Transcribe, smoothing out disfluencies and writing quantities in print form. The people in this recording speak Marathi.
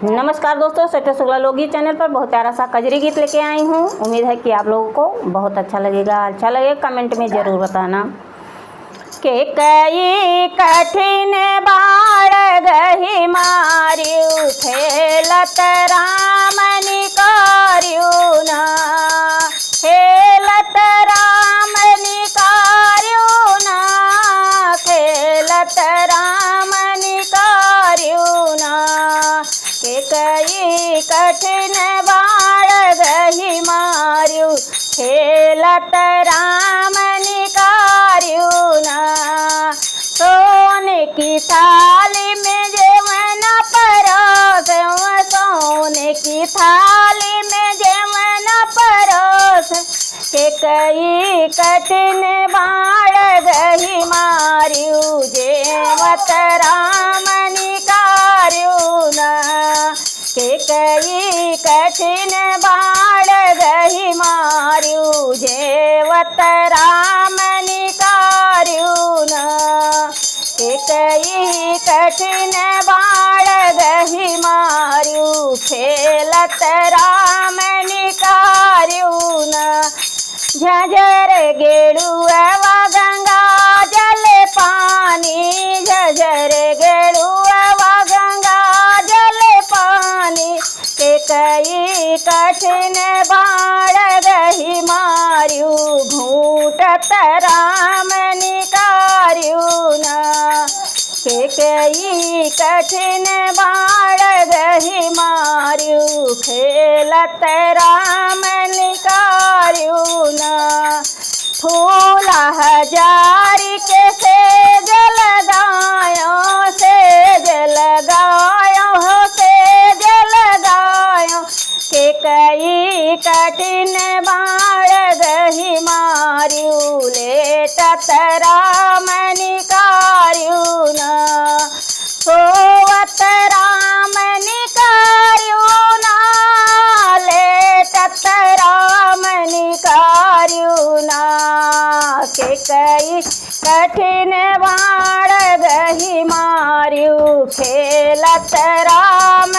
नमस्कार दोस्तों, सत्य शुक्ला लोकगीत चैनल पर बहुत प्यारा सा कजरी गीत लेके आई हूँ। उम्मीद है कि आप लोगों को बहुत अच्छा लगे कमेंट में ज़रूर बताना। के कई कठिन बाड़ गही मारियु खेलत राम निकारियु ना, खेलत राम निकारियु ना, खेलत राम निकारियु ना। के कई कठिन बाड़ गही मारियु खेलत राम निकारियु ना। सोने की थाली में जेवन परोस, सोने की थाली में जेवन परोस। के कई कठिन बाड़ गही मारियु जेवत राम निकारियु ना। के कई कठिन बाड़ गही मारियु जेवत राम निकारियु ना। के कई कठिन बाड़ गही मारियु खेलत राम निकारियु ना। झझर गेड़ुआ गंगा जल पानी, झझर गेड़ुआ गंगा जल पानी। के कई कठिन बाड़ गही मारियु घूंटत राम निकारियु ना। के कई कठिन बाड़ गही मारियु खेलत राम निकारियु ना। फूला हजारी के सेज लगायो, सेज लगायो हो सेज लगायो। के कई कठिन बाड़ गही मारियु लेटत राम निकारियु ना। सोवत राम निकारियु ना, लेटत राम निकारियु ना। के कई कठिन बाड़ गही मारियु खेलत राम